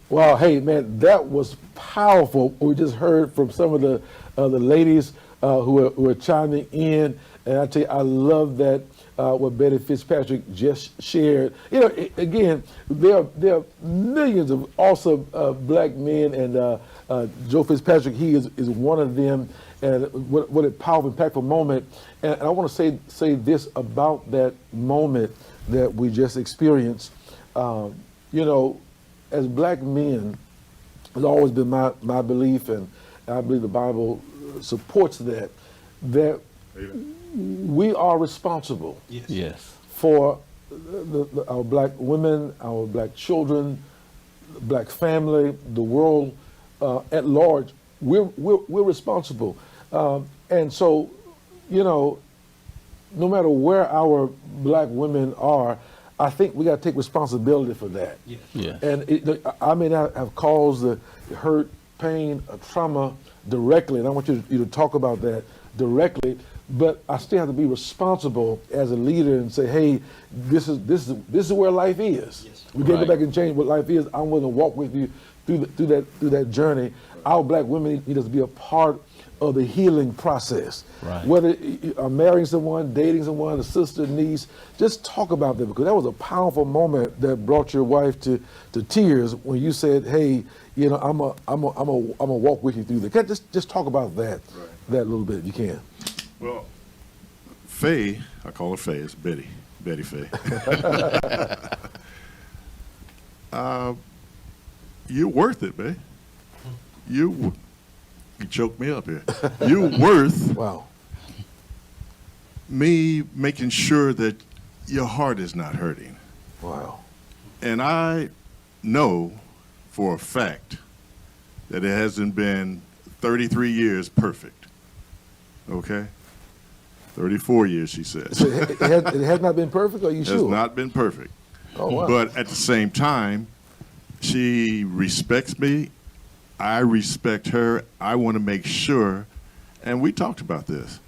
Wow, hey man, that was powerful. We just heard from some of the ladies who were chiming in, and I tell you, I love that what Betty Fitzpatrick just shared. You know, again, there are millions of awesome black men, and Joe Fitzpatrick, he is one of them. And what a powerful, impactful moment. And I want to say this about that moment that we just experienced. You know, as black men, it's always been my belief, and I believe the Bible supports that we are responsible for our black women, our black children, black family, the world at large. We're responsible. And so, you know, no matter where our black women are, I think we got to take responsibility for that. Yeah. And I may not have caused the hurt, pain, or trauma directly, and I want you to talk about that directly, but I still have to be responsible as a leader and say, hey, this is where life is. Yes. We can't go back and change what life is. I'm willing to walk with you through that journey. Our black women need us to be a part of the healing process. Right. Whether you're marrying someone, dating someone, a sister, niece, just talk about that, because that was a powerful moment that brought your wife to tears when you said, "Hey, you know, I'm a walk with you through that." Just talk about that, that little bit if you can. Well, Faye, I call her Faye. It's Betty Faye. You're worth it, babe. You choked me up here. You're worth me making sure that your heart is not hurting. Wow. And I know for a fact that it hasn't been 33 years perfect. Okay? 34 years, she says. It has not been perfect, are you sure? It has not been perfect. Oh, wow. But at the same time, she respects me. I respect her. I want to make sure, and we talked about this,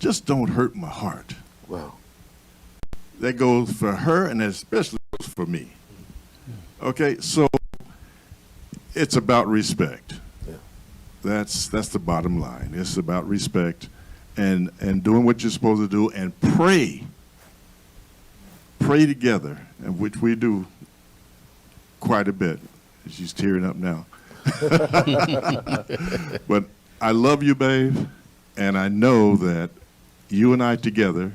just don't hurt my heart. Wow. That goes for her, and that especially goes for me. Okay, so it's about respect. Yeah. That's the bottom line. It's about respect and doing what you're supposed to do, and pray together, and which we do quite a bit. She's tearing up now. But I love you, babe, and I know that you and I together,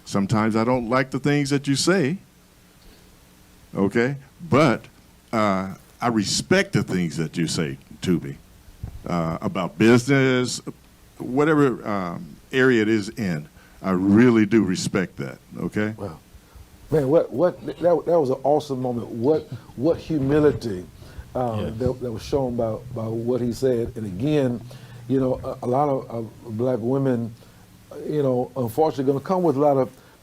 sometimes I don't like the things that you say, okay? But I respect the things that you say to me about business, whatever area it is in. I really do respect that, okay? Wow. Man, that was an awesome moment. What humility that was shown by what he said. And again, you know, a lot of black women, you know, unfortunately going to come with a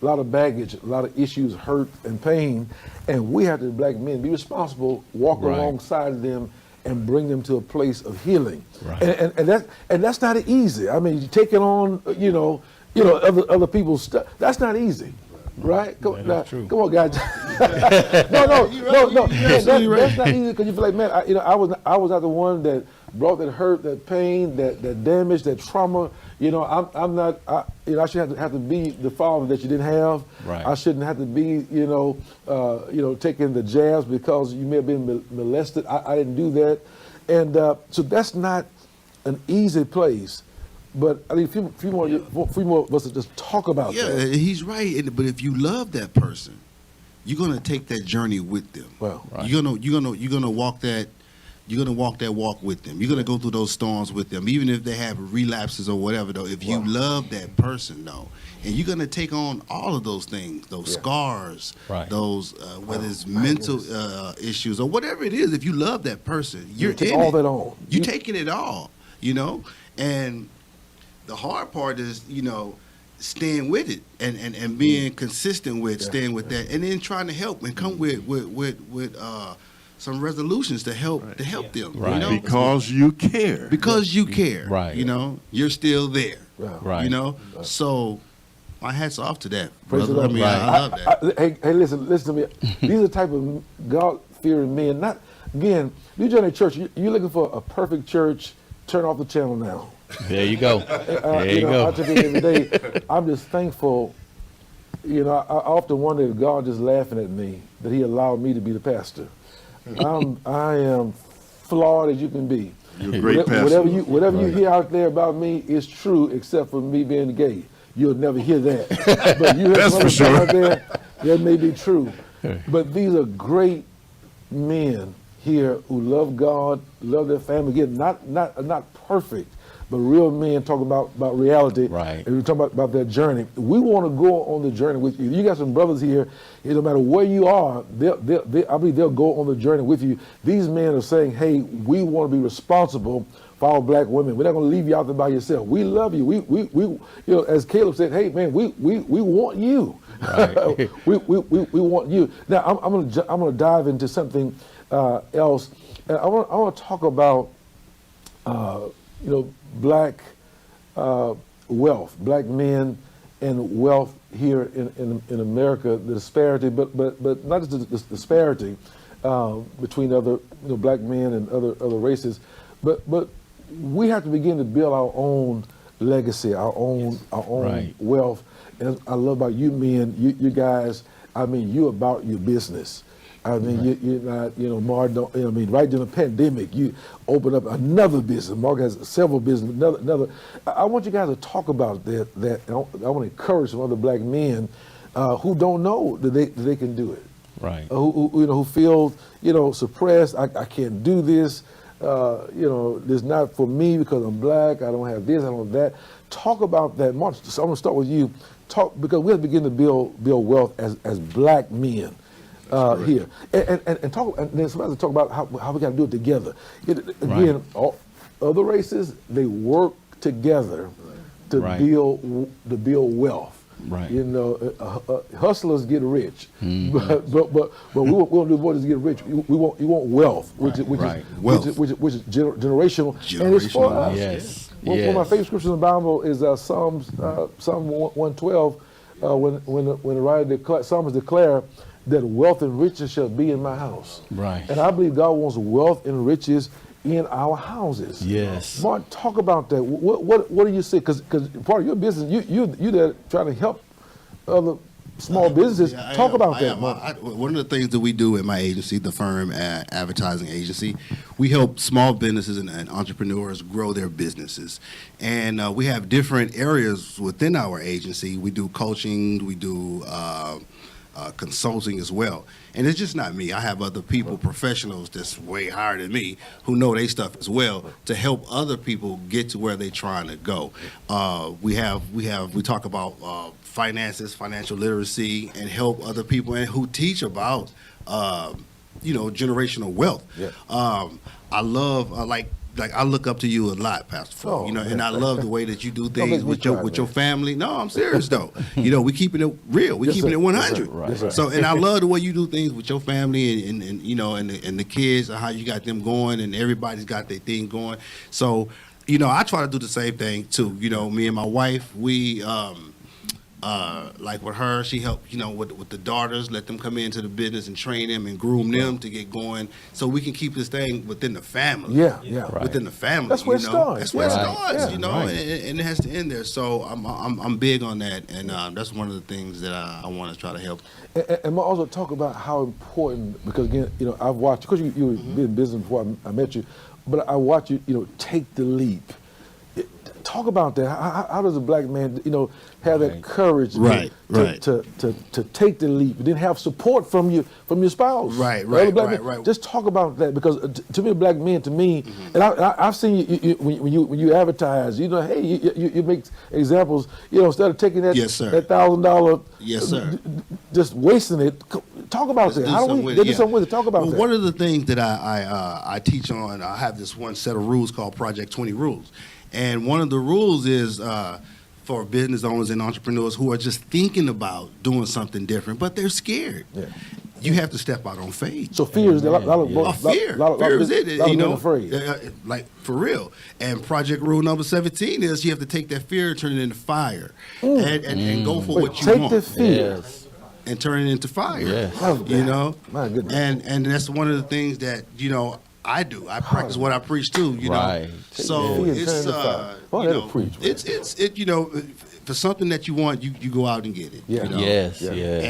lot of baggage, a lot of issues, hurt and pain, and we have to, black men, be responsible, walk alongside them and bring them to a place of healing. Right. And that's not easy. I mean, taking on you know other people's stuff, that's not easy. Right? Come on, guys. No. That's not easy, because you feel like, man, I was not the one that brought that hurt, that pain, that damage, that trauma. You know, I'm not. I shouldn't have to be the father that you didn't have. Right. I shouldn't have to be, taking the jabs because you may have been molested. I didn't do that, and so that's not an easy place. But I mean, a few more of us to just talk about that. Yeah, he's right. But if you love that person, you're gonna take that journey with them. Well, right. You're gonna walk that walk with them. You're gonna go through those storms with them, even if they have relapses or whatever. Though, if you love that person, though, and you're gonna take on all of those things, those scars, those whether it's mental issues or whatever it is. If you love that person, you're take in all it. that on. You're taking it all, and the hard part is, staying with it and being consistent with staying with that, and then trying to help and come with some resolutions to help them. Right. Because you care. Because you care. Right. You're still there. Right. So my hat's off to that, Praise brother. the Lord. I mean, I love that. Hey, listen to me. These are the type of God-fearing men. Again, New Journey Church, you're looking for a perfect church, turn off the channel now. There you go. There you I go. tell you every day, I'm just thankful. I often wonder if God is laughing at me, that he allowed me to be the pastor. I am flawed as you can be. You're a great pastor. Whatever you hear out there about me is true, except for me being gay. You'll never hear that. But you hear That's for something sure. out there, that may be true. But these are great men here who love God, love their family. Again, not perfect, but real men talking about reality. Right. And we're talking about their journey. We want to go on the journey with you. You got some brothers here, no matter where you are, I believe they'll go on the journey with you. These men are saying, hey, we want to be responsible for our black women. We're not going to leave you out there by yourself. We love you. We as Caleb said, hey man, we want you. Right. we want you. Now I'm gonna dive into something else, and I want to talk about black wealth, black men and wealth here in America. The disparity, but not just the disparity between other black men and other races, but we have to begin to build our own legacy, our own Right. wealth. And I love about you men, you guys. I mean, you about your business. I mean, you're not, Mark. Right during the pandemic, you opened up another business. Mark has several businesses. Another. I want you guys to talk about that. I want to encourage some other black men who don't know that they can do it. Right. Who feel suppressed. I can't do this. This not for me because I'm black. I don't have this. I don't have that. Talk about that, Mark. So I'm gonna start with you. Because we have to begin to build wealth as black men here, and talk. And then somebody talk about how we got to do it together. Again, all other races, they work together to Right. build wealth. Right. Hustlers get rich, but we won't do more than get rich. You want wealth, which is generational, and it's for us. Yes. One of my favorite scriptures in the Bible is Psalm 112, when the writer Psalms declare that wealth and riches shall be in my house. Right. And I believe God wants wealth and riches in our houses. Yes. Mark, talk about that. What do you say? Because part of your business, you there trying to help other small businesses. Talk about that, Mark. One of the things that we do at my agency, the firm advertising agency, we help small businesses and entrepreneurs grow their businesses. And we have different areas within our agency. We do coaching, we do consulting as well. And it's just not me. I have other people, professionals that's way higher than me, who know their stuff as well, to help other people get to where they're trying to go. We talk about finances, financial literacy, and help other people and who teach about generational wealth. Yeah. I love I look up to you a lot, Pastor Flo, and I love the way that you do things with your family. No, I'm serious though. We keeping it real. We keeping it 100. Right. So, and I love the way you do things with your family and the kids and how you got them going, and everybody's got their thing going. So, I try to do the same thing too. Me and my wife, we like with her, she helped, with the daughters, let them come into the business and train them and groom them to get going, so we can keep this thing within the family. Yeah. Right. Within the family. That's where it starts. That's where it starts. Yeah. Right. And it has to end there. So I'm big on that, and that's one of the things that I want to try to help. And we'll also talk about how important, because again, I've watched, because you been in business before I met you, but I watch you, take the leap. Talk about that. How does a black man, have that courage to take the leap, and then have support from your spouse? Right. Just talk about that, because to me, black men, and I've seen you when you advertise, hey, you make examples, instead of taking that $1,000, yes, sir, just wasting it. Talk about that. How do we do something with it? Talk about that. One of the things that I teach on, I have this one set of rules called Project 20 Rules. And one of the rules is for business owners and entrepreneurs who are just thinking about doing something different, but they're scared. Yeah. You have to step out on faith. So fear is a lot Fear is it, afraid. Like for real. And project rule number 17 is you have to take that fear and turn it into fire, and go for what you want. Take the fear. Yes. and turn it into fire. Yes. You know, My goodness. and that's one of the things that I do. I practice what I preach too. You Right. know, so Yeah. it's Boy, you that'll know, preach, man. it's you know, for something that you want, you go out and get it. Yeah. You know? Yes, Yeah. yes.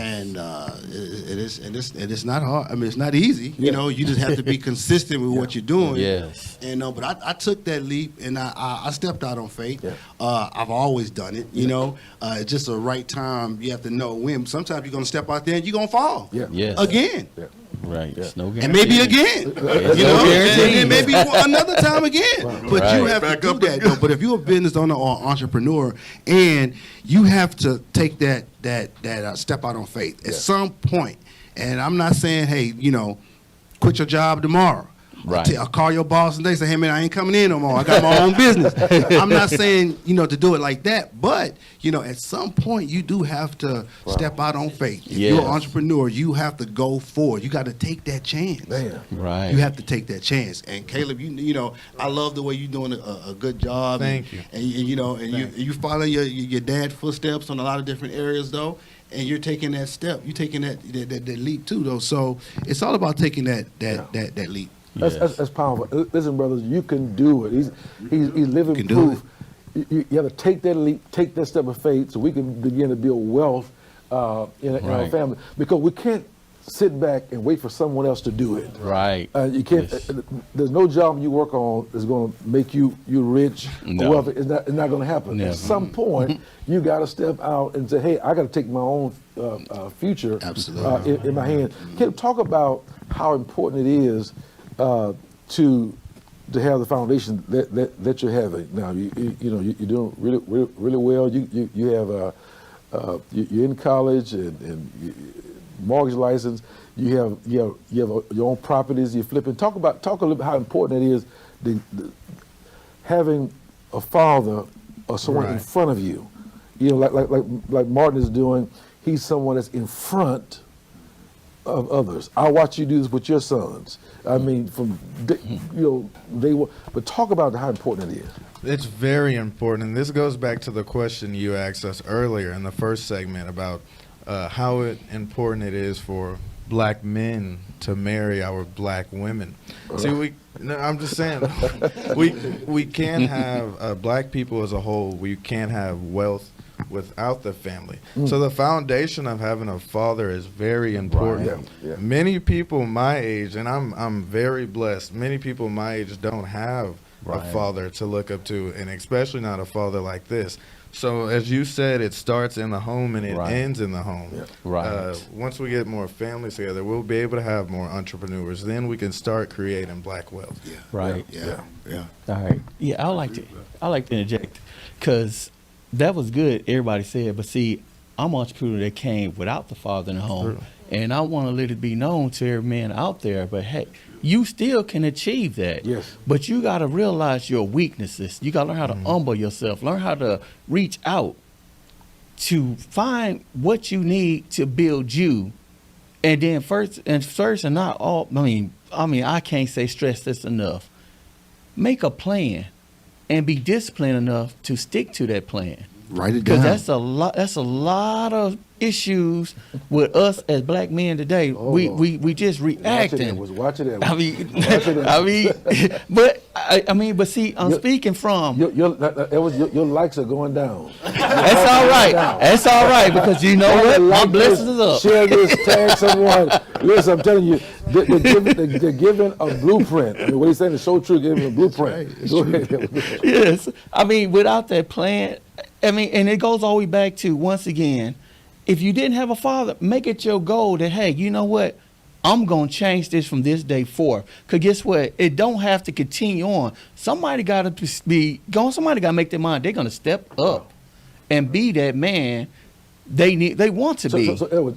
And it's not hard. I mean, it's not easy. Yeah. You know, you just have to be consistent with what you're doing. Yes. And but I took that leap and I stepped out on faith. Yeah. I've always done it. You know, it's just the right time. You have to know when. Sometimes you're gonna step out there and you're gonna fall. Yeah. Yes. Again. Yeah. Right. It's no And maybe guarantee. again, There's you no know, guarantee. and then maybe another time again. But Right. you have Back to do up that, though. But if you're a business owner or entrepreneur, and you have to take that step out on faith at some point. And I'm not saying, hey, quit your job tomorrow. Right. I'll call your boss and they say, hey man, I ain't coming in no more. I got my own business. I'm not saying, to do it like that, but at some point you do have to step out on faith. If you're an Yes. entrepreneur, you have to go forward. You got to take that chance. Man. Right. You have to take that chance. And Caleb, I love the way you're doing a good job. Thank you. And you follow your dad's footsteps on a lot of different areas though. And you're taking that step. You're taking that leap too though. So it's all about taking that leap. That's powerful. Listen, brothers, you can do it. He's living Can do proof. You have to take that leap, take that step of faith, so we can begin to build wealth in our Right. family. Because we can't sit back and wait for someone else to do it. Right. You can't. Yes. There's no job you work on that's going to make you rich No. or wealthy. It's not going to happen. Never. At some point, you got to step out and say, "Hey, I got to take my own future Absolutely. in my hands." Can you talk about how important it is to have the foundation that you're having now? You're doing really well. You have you're in college and mortgage license. You have your own properties. You're flipping. Talk a little bit how important it is having a father or someone in Right. front of you. Like Martin is doing. He's someone that's in front of others. I watch you do this with your sons. I mean, but talk about how important it is. It's very important. And this goes back to the question you asked us earlier in the first segment about how important it is for black men to marry our black women. See, I'm just saying, we can't have black people as a whole. We can't have wealth without the family. So the foundation of having a father is very important. Right. Yeah. Many people my age, and I'm very blessed, many people my age don't have a Right. father to look up to, and especially not a father like this. So as you said, it starts in the home and it Right. ends in the home. Yeah. Right. Once we get more families together, we'll be able to have more entrepreneurs. Then we can start creating black wealth. Right. Yeah. All right. Yeah, I like to interject because that was good. Everybody said, but see, I'm an entrepreneur that came without the father in the home, and I want to let it be known to every man out there. But hey, you still can achieve that. Yes. But you got to realize your weaknesses. You got to learn how to humble yourself. Learn how to reach out to find what you need to build you, and then first and not all. I mean, I can't stress this enough. Make a plan and be disciplined enough to stick to that plan. Write it down. Because that's a lot of issues with us as black men today. Oh, we just reacting. Watch it. But see, I'm speaking from. Your likes are going down. That's all right. That's all right because you know what? My blessings is up. Share this, tag someone. Listen, I'm telling you, they're giving a blueprint. I mean, what he's saying is so true. Giving a blueprint. Go ahead. Yes. I mean, without that plan, and it goes all the way back to, once again, if you didn't have a father, make it your goal that, hey, you know what? I'm going to change this from this day forth. Because guess what? It don't have to continue on. Somebody got to make their mind. They're going to step up and be that man they want to be. So Edward,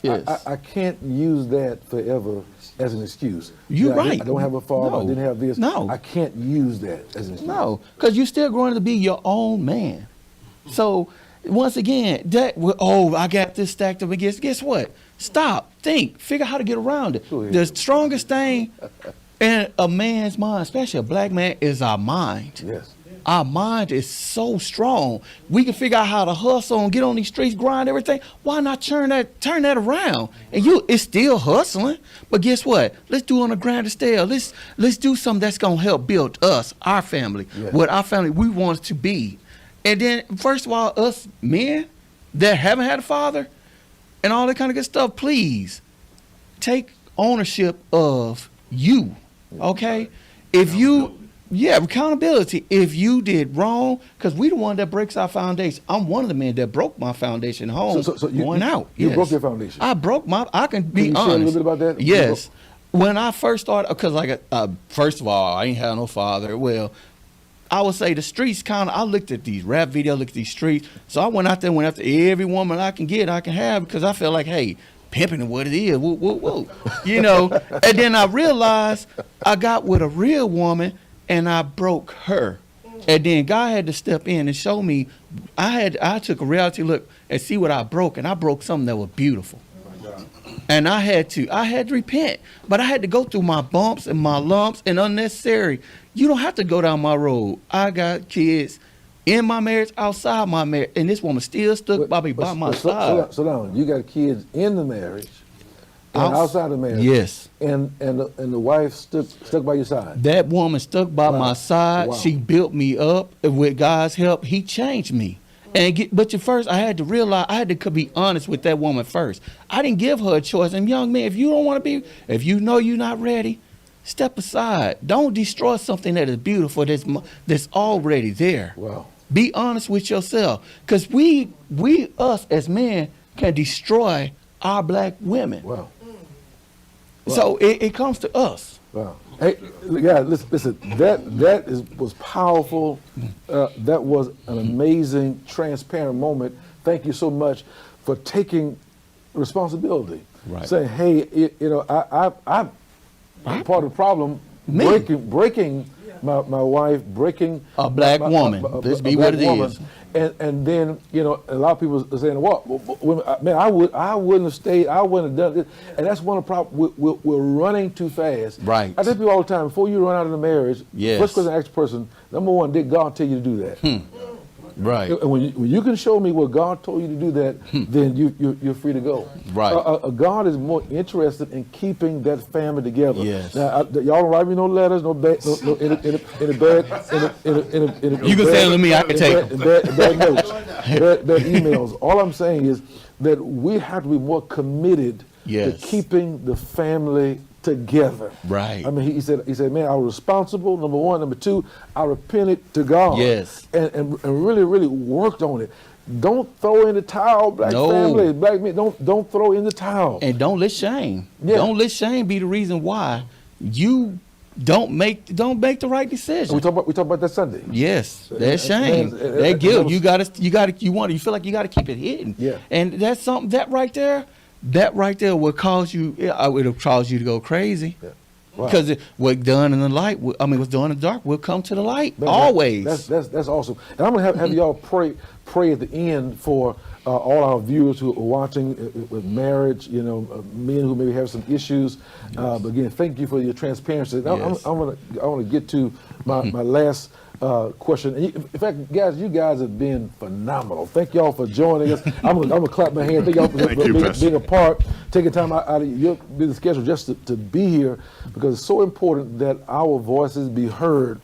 Yes. I can't use that forever as an excuse. You're right. I don't have a father. I No. didn't have this. No. I can't use that as an excuse. No, because you're still growing to be your own man. So once again, I got this stacked up against. Guess what? Stop, think, figure out how to get around it. Go ahead. The strongest thing in a man's mind, especially a black man, is our mind. Yes. our mind is so strong. We can figure out how to hustle and get on these streets, grind everything. Why not turn that around? And it's still hustling, but guess what? Let's do it on a grander scale. Let's do something that's gonna help build us, our family, what our family we want it to be. And then, first of all, us men that haven't had a father and all that kind of good stuff, please take ownership of you, okay? If you, accountability. If you did wrong, because we the one that breaks our foundation. I'm one of the men that broke my foundation home going out. You broke your foundation. I broke I can be you honest. share a little bit about that? Yes. When I first started, because first of all, I ain't had no father. Well, I would say the streets I looked at these rap videos, looked at these streets. So I went out there, went after every woman I can have, because I felt like, hey, pimping is what it is. Woo, woo, woo. And then I realized I got with a real woman and I broke her. And then God had to step in and show me. I took a reality look and see what I broke, and I broke something that was beautiful. And I had to repent, but I had to go through my bumps and my lumps and unnecessary. You don't have to go down my road. I got kids in my marriage, outside my marriage, and this woman still stuck by my side. So down. You got kids in the marriage and outside the marriage. Yes. And the wife stuck by your side. That woman stuck by my side. Wow. She built me up. With God's help, He changed me. But first, I had to realize, I had to be honest with that woman first. I didn't give her a choice. And young man, if you don't want to be, if you know you're not ready, step aside. Don't destroy something that is beautiful, that's already there. Wow. Be honest with yourself. Because we us as men can destroy our black women. Wow. So it comes to us. Wow. Hey, guys, listen. That was powerful. That was an amazing, transparent moment. Thank you so much for taking responsibility. Right. Saying, hey, I'm part of the problem. Breaking my wife, breaking a black woman. Let's be what it is. And then, a lot of people are saying, well, man, I wouldn't have stayed, I wouldn't have done this. And that's one of the problems. We're running too fast. Right. I tell people all the time, before you run out of the marriage, yes. First question I ask the person, number one, did God tell you to do that? Right. And when you can show me where God told you to do that, then you're free to go. Right. God is more interested in keeping that family together. Yes. Now, y'all don't write me no letters, no bad, no in a bad. You can send them to me. I can take them. Bad notes, bad emails. All I'm saying is that we have to be more committed to keeping the family together. Right. I mean, he said, man, I was responsible, number one. Number two, I repented to God. Yes. And really, really worked on it. Don't throw in the towel, black family, black men. Don't throw in the towel. And don't let shame. Yeah. Don't let shame be the reason why you don't make the right decision. We talk about that Sunday. Yes, that shame, that guilt. You feel like you gotta keep it hidden. Yeah. And that's something that right there will cause you. It'll cause you to go crazy. Yeah. Wow. Because what's done in the light, what's done in the dark will come to the light. Man, always. That's awesome. And I'm gonna have y'all pray at the end for all our viewers who are watching with marriage. Men who maybe have some issues. But again, thank you for your transparency. Yes. I want to get to my last question. In fact, guys, you guys have been phenomenal. Thank y'all for joining us. I'm gonna clap my hands. Thank y'all for being a part, taking time out of your busy schedule just to be here, because it's so important that our voices be heard.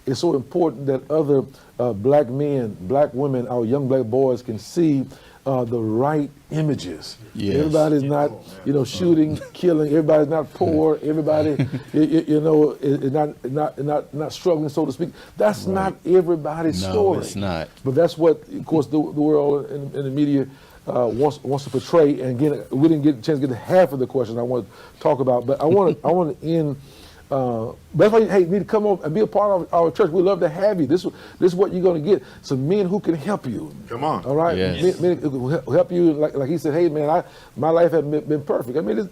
It's so important that other black men, black women, our young black boys can see the right images. Yes. Everybody's not, shooting, killing. Everybody's not poor. Everybody, is not struggling, so to speak. That's not everybody's story. No, it's not. But that's what, of course, the world and the media wants to portray. And again, we didn't get a chance to get to half of the question I want to talk about. But I want to end. That's why you need to come over and be a part of our church. We love to have you. This is what you're going to get. Some men who can help you. Come on. All right. Yes. Men who will help you. Like he said, hey man, my life hasn't been perfect. I mean,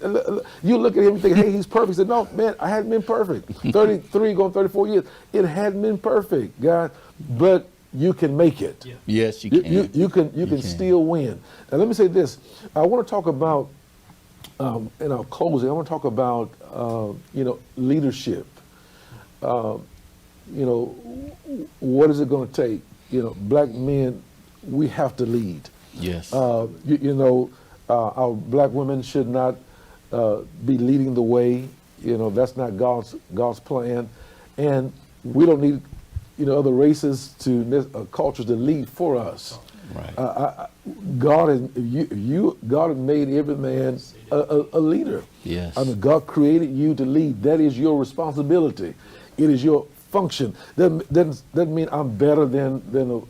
you look at him and think, hey, he's perfect. He said, no, man, I hadn't been perfect. 33 going 34 years. It hadn't been perfect, God, but you can make it. Yeah. Yes, you can. You can still win. Now let me say this. I want to talk about. In our closing, I want to talk about leadership. what is it going to take? Black men, we have to lead. Yes. Our black women should not be leading the way. That's not God's plan, and we don't need other races cultures to lead for us. Right. God has made every man a leader. Yes. I mean, God created you to lead. That is your responsibility. It is your function. Doesn't mean I'm better than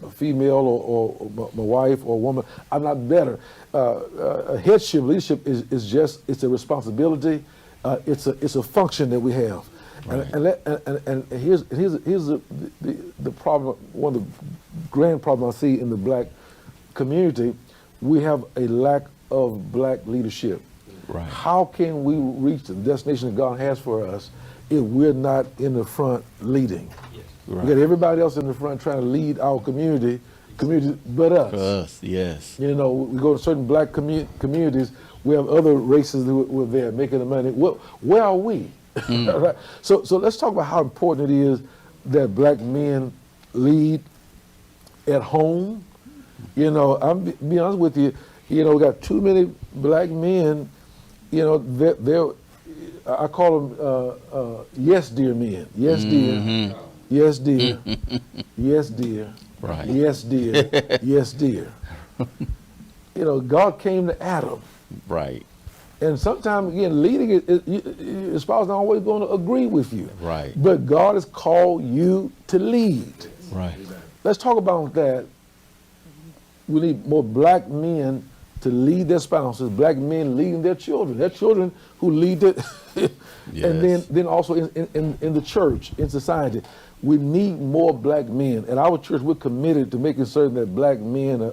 a female or my wife or a woman. I'm not better. Headship, leadership it's a responsibility. It's a function that we have. Right. And here's the problem. One of the grand problems I see in the black community, we have a lack of black leadership. Right. How can we reach the destination that God has for us if we're not in the front leading? Right. We got everybody else in the front trying to lead our community but us. For us, yes. We go to certain black communities, we have other races who are there making the money. Where are we? Right? So let's talk about how important it is that black men lead at home. I'm be honest with you. We got too many black men. They're I call them yes dear men. Yes dear. Yes dear. Yes dear. Right. Yes dear. Yes dear. God came to Adam. Right. And sometimes, again, leading your spouse not always going to agree with you. Right. But God has called you to lead. Right. Let's talk about that. We need more black men to lead their spouses, black men leading their children who lead it. Yes. And then also in the church, in society. We need more black men. At our church, we're committed to making certain that black men are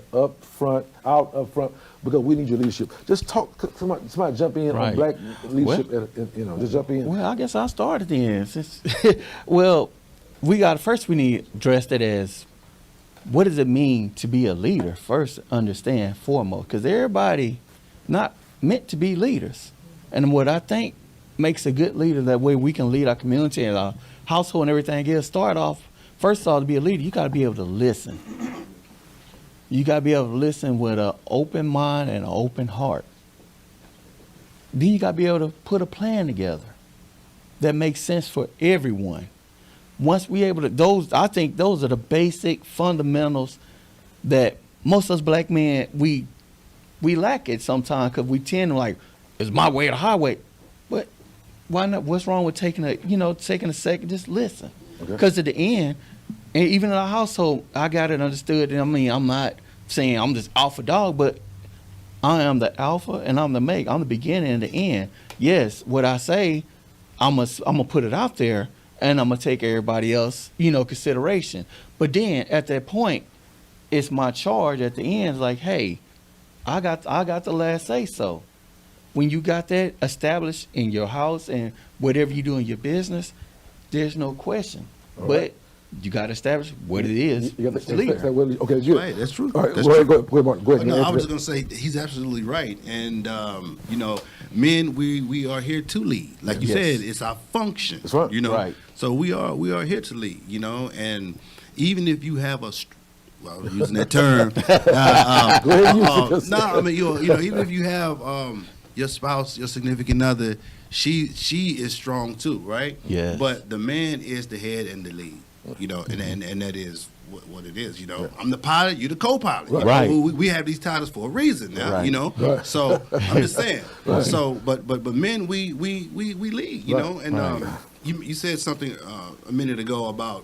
out up front, because we need your leadership. Just talk, somebody jump in on black leadership, just jump in. Well, I guess I'll start at the end. Well, we need to address that as, what does it mean to be a leader? First, understand foremost, because everybody not meant to be leaders. And what I think makes a good leader, that way we can lead our community and our household and everything else. First of all, to be a leader, you got to be able to listen. You got to be able to listen with an open mind and an open heart. Then you got to be able to put a plan together that makes sense for everyone. Once we able to, I think those are the basic fundamentals that most of us black men, we lack it sometimes, because we tend to like, it's my way or the highway. But why not? What's wrong with taking a second, just listen? Because at the end, and even in our household, I got it understood. I mean, I'm not saying I'm this alpha dog, but I am the alpha and I'm the make. I'm the beginning and the end. Yes, what I say, I'm gonna put it out there, and I'm gonna take everybody else, consideration. But then at that point, it's my charge at the end. Like, hey, I got the last say so. When you got that established in your house and whatever you do in your business, there's no question. All but right. you got to establish what it is. You got as a leader. Okay, good. Right, that's true. All right, That's go ahead, true. go ahead, Martin. Go ahead. No, I was just going to say he's absolutely right. And, men, we are here to lead. Like you Yes. said, it's our function. That's right. Right. So we are here to lead, and even if you have using that term. Go ahead and use it. No, I mean, even if you have your spouse, your significant other, she is strong too, right? Yes. But the man is the head and the lead, and that is what it is. I'm the pilot, you're the co-pilot. Right. We have these titles for a reason now, Right. Right. So I'm just saying. Right. So, but men, we lead, and Right. you said something a minute ago about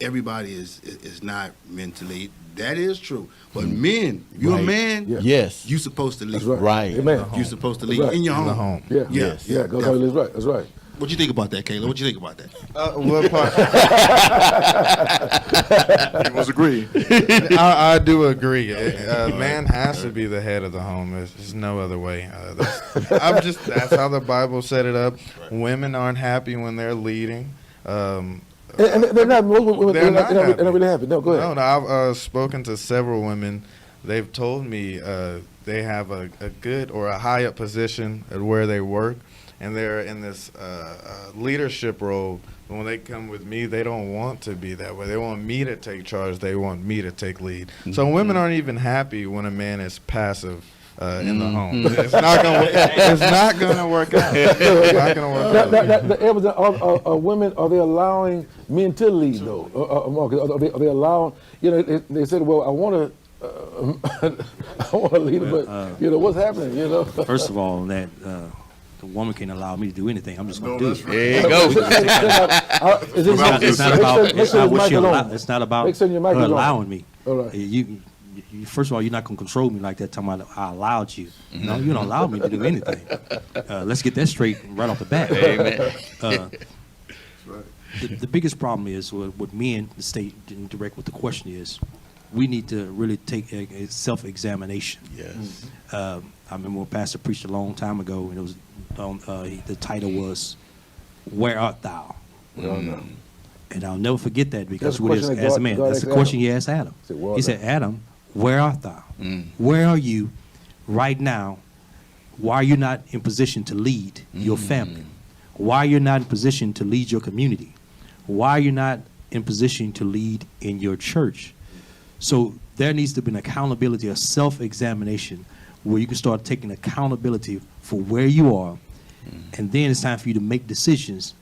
everybody is not meant to lead. That is true. But men, you're Right. a man. Yeah. Yes. You're supposed to lead. That's right. Right. Amen. You're supposed to That's lead right. in your In home. the home. Yeah. Yes. Yeah. That's right. That's right. What you think about that, Kayla? What you think about that? What part? He was agreeing. I do agree. Man has to be the head of the home. There's no other way. That's how the Bible set it up. Women aren't happy when they're leading. And they're not. Most women, They're not they're happy. not really happy. No, go ahead. No, I've spoken to several women. They've told me they have a good or a high up position at where they work, and they're in this leadership role. When they come with me, they don't want to be that way. They want me to take charge. They want me to take lead. So women aren't even happy when a man is passive in the home. It's not gonna. It's not gonna work out. It's not gonna work out. Are women, are they allowing men to lead though? Marcus, are they allowing? You know, they said, well, I want to. I want to lead, but you know what's happening. You know. First of all, that the woman can't allow me to do anything. I'm just going to do it. There you go. It's not about her allowing me. All right. You, first of all, you're not going to control me like that. Talking about I allowed you. No, you don't allow me to do anything. Let's get that straight right off the bat. Amen. The biggest problem is with men, to stay direct with the question is, we need to really take a self-examination. Yes. I remember when Pastor preached a long time ago, and it was the title was "Where Art Thou?" And I'll never forget that because as a man, that's the question he asked Adam. He said, "Adam, where art thou? Where are you right now? Why are you not in position to lead your family? Why are you not in position to lead your community? Why are you not in position to lead in your church?" So there needs to be an accountability, a self-examination, where you can start taking accountability for where you are, and then it's time for you to make decisions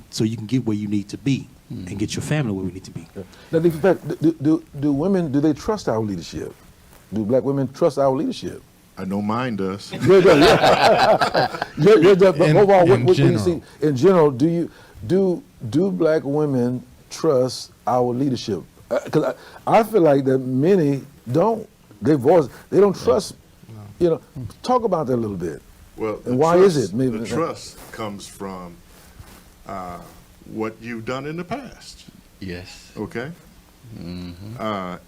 so you can get where you need to be and get your family where we need to be. Now, do women, do they trust our leadership? Do black women trust our leadership? I know mine does. But overall, what do you see in general? Do black women trust our leadership? Because I feel like that many don't. They don't trust. You know, talk about that a little bit. Well, and why is it? Maybe the trust comes from what you've done in the past. Yes. Okay.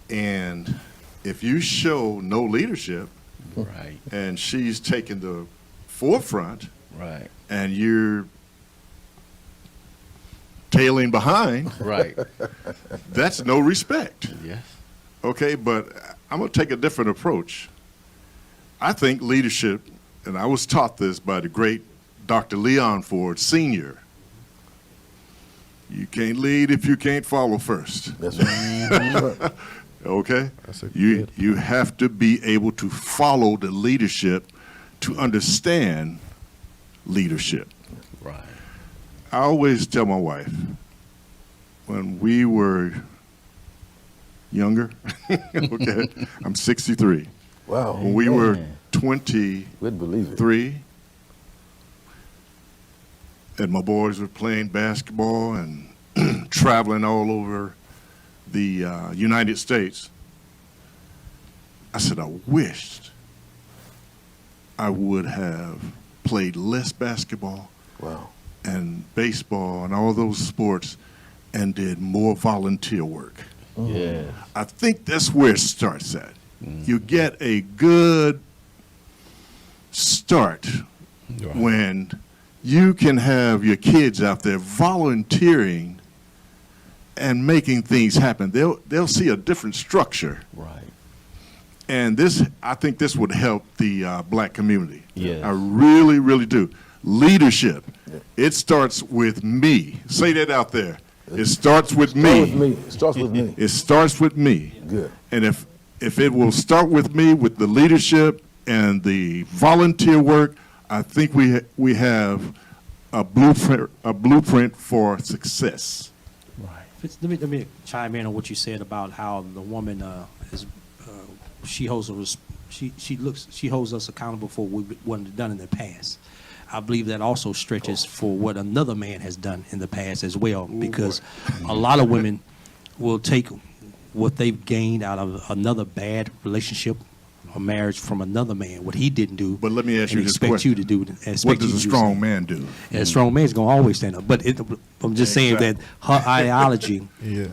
And if you show no leadership, Right. and she's taking the forefront, Right. and you're tailing behind, Right. that's no respect. Yes. Okay, but I'm going to take a different approach. I think leadership, and I was taught this by the great Dr. Leon Ford Sr., you can't lead if you can't follow first. That's right. Okay? That's You have to be able to follow the leadership to understand leadership. Right. I always tell my wife, when we were younger, okay, I'm 63. Wow. When we were 23, Wouldn't believe it. and my boys were playing basketball and traveling all over the United States, I said, I wished I would have played less basketball Wow. and baseball and all those sports and did more volunteer work. Yeah. I think that's where it starts at. You get a good start when you can have your kids out there volunteering and making things happen. They'll see a different structure. Right. And I think this would help the black community. Yes. I really, really do. Leadership, it starts with me. Say that out there. It starts with me. It starts with me. It starts with me. Good. And if it will start with me, with the leadership and the volunteer work, I think we have a blueprint for success. Right. Let me chime in on what you said about how the woman she holds us accountable for what we've done in the past. I believe that also stretches for what another man has done in the past as well, because a lot of women will take what they've gained out of another bad relationship or marriage from another man, what he didn't do. But let me ask you and this expect question. you to do. What does a strong man do? And a strong man's going to always stand up. But I'm just saying that her ideology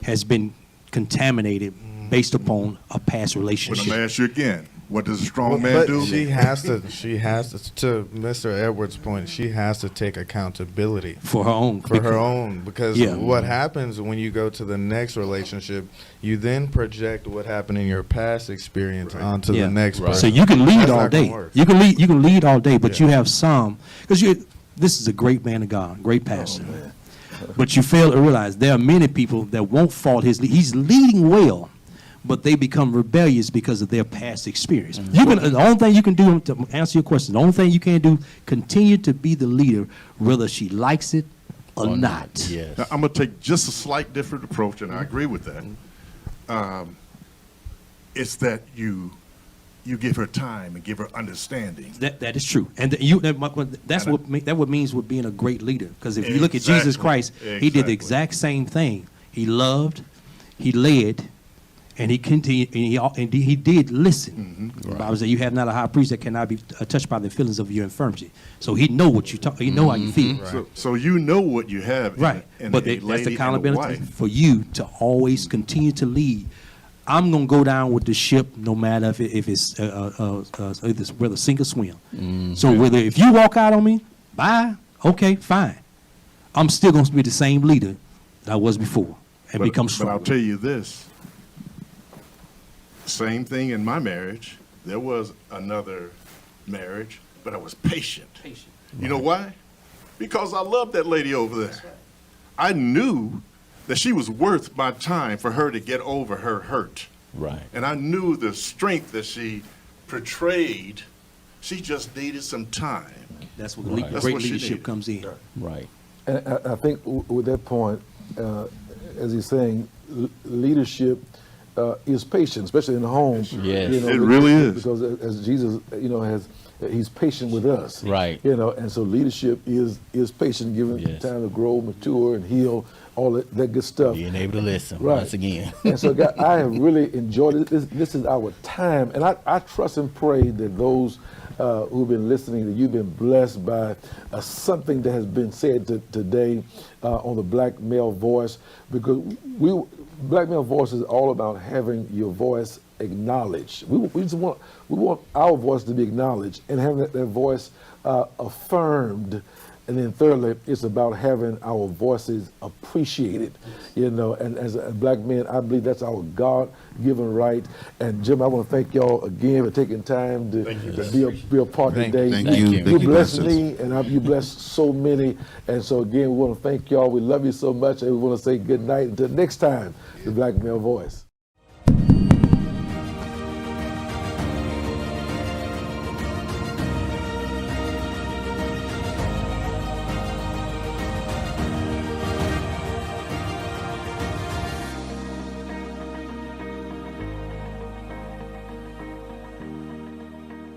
has been contaminated based upon a past But I'm relationship. going to ask you again. What does a strong man do? She has to, to Mr. Edwards' point, she has to take accountability For her own. because what happens when you go to the next relationship, you then project what happened in your past experience onto the next person. So you can lead That's all not gonna day. work. You can lead all day, but you have some, because this is a great man of God, great pastor. But you fail to realize there are many people that won't fault he's leading well, but they become rebellious because of their past experience. The only thing you can do, to answer your question, the only thing you can do, continue to be the leader, whether she likes it or not. Yes. Now, I'm going to take just a slight different approach, and I agree with that. It's that you give her time and give her understanding. That is true, and that's what means with being a great leader. Because if you look at Jesus Christ, he did the exact same thing. He loved, he led, and he continued, and he did listen. The Bible says, "You have not a high priest that cannot be touched by the feelings of your infirmity." So he know what you talk. He know how you feel. Right. So you know what you have. Right, but that's the accountability for you to always continue to lead. I'm gonna go down with the ship, no matter if it's whether sink or swim. So whether if you walk out on me, bye, okay, fine. I'm still gonna be the same leader that I was before and become stronger. But I'll tell you this. Same thing in my marriage. There was another marriage, but I was patient. You know why? Because I loved that lady over there. Right. I knew that she was worth my time for her to get over her hurt. Right. And I knew the strength that she portrayed. She just needed some time. That's what great leadership comes in. Right. And I think with that point, as he's saying, leadership is patient, especially in the home. Yes. It really is. Because as Jesus, he's patient with us. Right. And so leadership is patient, giving time to grow, mature, and heal, all that good stuff. Being able to listen once again. And so, guys, I have really enjoyed it. This is our time, and I trust and pray that those who've been listening, that you've been blessed by something that has been said today on the Black Male Voice, because Black Male Voice is all about having your voice acknowledged. We want our voice to be acknowledged and having that voice affirmed. And then thirdly, it's about having our voices appreciated, and as a black man, I believe that's our God-given right. And Jim, I want to thank y'all again for taking time to be a part today. Thank you. You blessed me, and you blessed so many. And so again, we want to thank y'all. We love you so much, and we want to say good night until next time, the Black Male Voice.